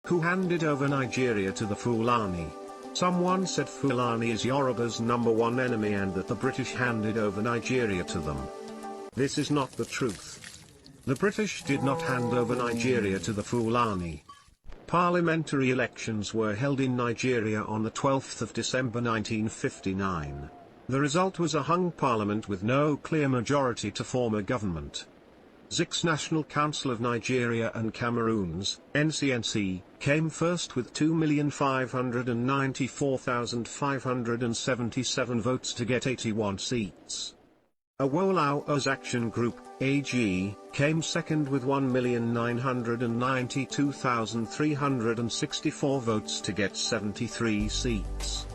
Who handed over Nigeria to the Fulani? Someone said Fulani is Yoruba's #1 enemy and that the British handed over Nigeria to them. This is not the truth. The British did not hand over Nigeria to the Fulani. Parliamentary elections were held in Nigeria on the 12th of December 1959. The result was a hung parliament with no clear majority to form a government. Zik's National Council of Nigeria and Cameroons, NCNC, came first with 2,594,577 votes to get 81 seats. Awolowo's Action Group, AG, came second with 1,992,364 votes to get 73 seats.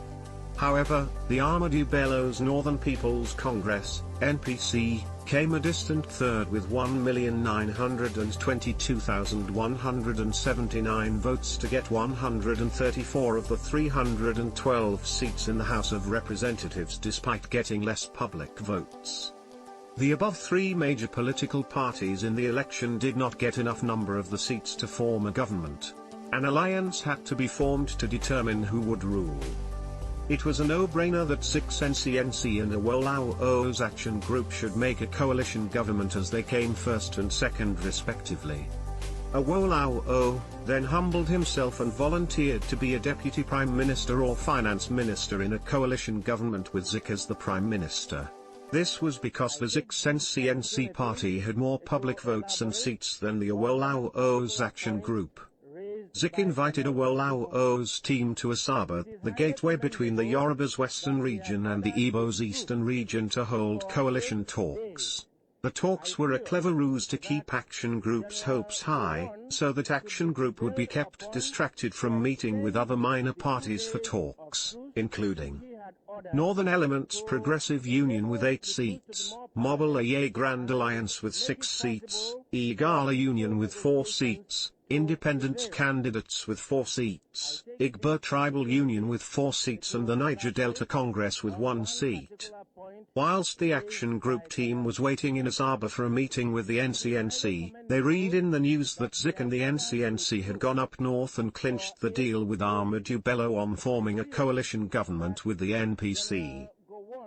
However, the Ahmadu Bello's Northern People's Congress, NPC, came a distant third with 1,922,179 votes to get 134 of the 312 seats in the House of Representatives despite getting less public votes. The above three major political parties in the election did not get enough number of the seats to form a government. An alliance had to be formed to determine who would rule. It was a no-brainer that Zik's NCNC and Awolowo's Action Group should make a coalition government as they came first and second respectively. Awolowo then humbled himself and volunteered to be a deputy prime minister or finance minister in a coalition government with Zik as the prime minister. This was because the Zik's NCNC party had more public votes and seats than the Awolowo's Action Group. Zik invited Awolowo's team to Asaba, the gateway between the Yoruba's western region and the Igbo's eastern region, to hold coalition talks. The talks were a clever ruse to keep Action Group's hopes high, so that Action Group would be kept distracted from meeting with other minor parties for talks, including Northern Elements Progressive Union with 8 seats, Mobile Grand Alliance with 6 seats, Igala Union with 4 seats, Independent Candidates with 4 seats, Igbo Tribal Union with 4 seats and the Niger Delta Congress with 1 seat. Whilst the Action Group team was waiting in Asaba for a meeting with the NCNC, they read in the news that Zik and the NCNC had gone up north and clinched the deal with Ahmadu Bello on forming a coalition government with the NPC.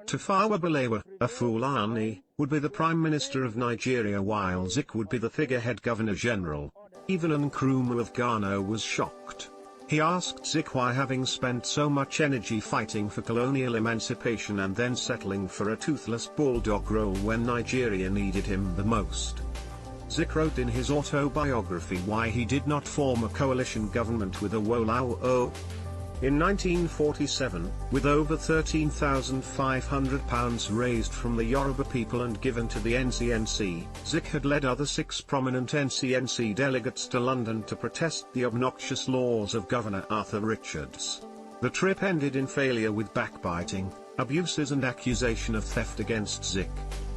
Tafawa Balewa, a Fulani, would be the Prime Minister of Nigeria while Zik would be the figurehead Governor-General. Even Nkrumah of Ghana was shocked. He asked Zik why, having spent so much energy fighting for colonial emancipation and then settling for a toothless bulldog role when Nigeria needed him the most. Zik wrote in his autobiography why he did not form a coalition government with Awolowo. In 1947, with over £13,500 raised from the Yoruba people and given to the NCNC, Zik had led other 6 prominent NCNC delegates to London to protest the obnoxious laws of Governor Arthur Richards. The trip ended in failure with backbiting, abuses and accusation of theft against Zik.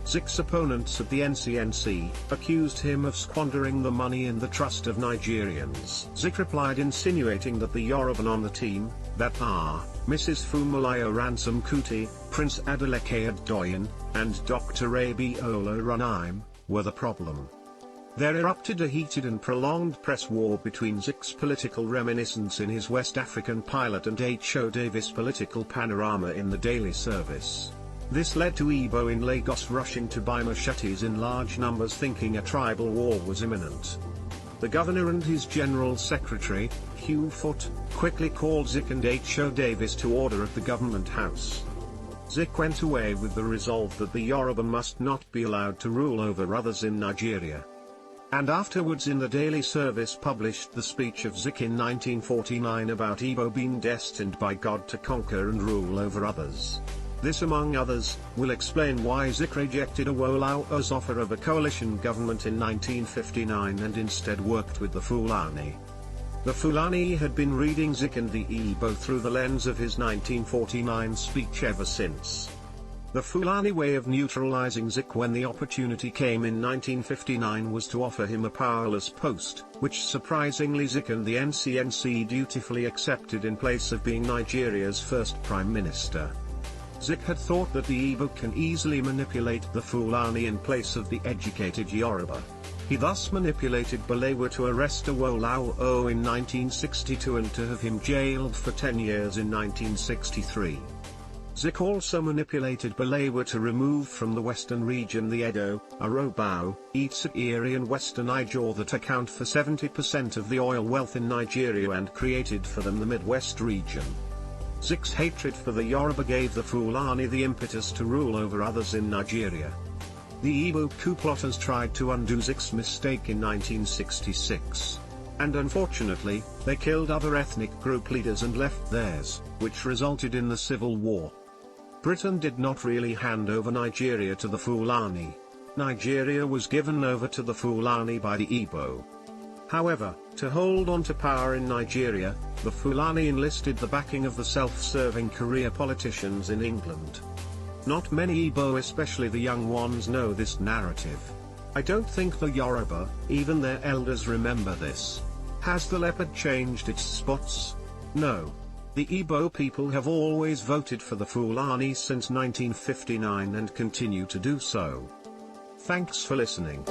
Zik's opponents at the NCNC accused him of squandering the money in the trust of Nigerians. Zik replied insinuating that the Yoruban on the team, that are, Mrs. Funmilayo Ransom Kuti, Prince Adeleke Adedoyin, and Dr. Abiola Runaim, were the problem. There erupted a heated and prolonged press war between Zik's political reminiscence in his West African pilot and H.O. Davis' political panorama in the Daily Service. This led to Igbo in Lagos rushing to buy machetes in large numbers, thinking a tribal war was imminent. The governor and his general secretary, Hugh Foot, quickly called Zik and H.O. Davis to order at the government house. Zik went away with the resolve that the Yoruba must not be allowed to rule over others in Nigeria. And afterwards in the Daily Service published the speech of Zik in 1949 about Igbo being destined by God to conquer and rule over others. This, among others, will explain why Zik rejected Awolowo's offer of a coalition government in 1959 and instead worked with the Fulani. The Fulani had been reading Zik and the Igbo through the lens of his 1949 speech ever since. The Fulani way of neutralizing Zik when the opportunity came in 1959 was to offer him a powerless post, which surprisingly Zik and the NCNC dutifully accepted in place of being Nigeria's first prime minister. Zik had thought that the Igbo can easily manipulate the Fulani in place of the educated Yoruba. He thus manipulated Balewa to arrest Awolowo in 1962 and to have him jailed for 10 years in 1963. Zik also manipulated Balewa to remove from the western region the Edo, Urhobo, Itsekiri and western Ijaw that account for 70% of the oil wealth in Nigeria and created for them the Midwest region. Zik's hatred for the Yoruba gave the Fulani the impetus to rule over others in Nigeria. The Igbo coup plotters tried to undo Zik's mistake in 1966. And unfortunately, they killed other ethnic group leaders and left theirs, which resulted in the civil war. Britain did not really hand over Nigeria to the Fulani. Nigeria was given over to the Fulani by the Igbo. However, to hold on to power in Nigeria, the Fulani enlisted the backing of the self-serving career politicians in England. Not many Igbo, especially the young ones, know this narrative. I don't think the Yoruba, even their elders, remember this. Has the leopard changed its spots? No. The Igbo people have always voted for the Fulani since 1959 and continue to do so. Thanks for listening.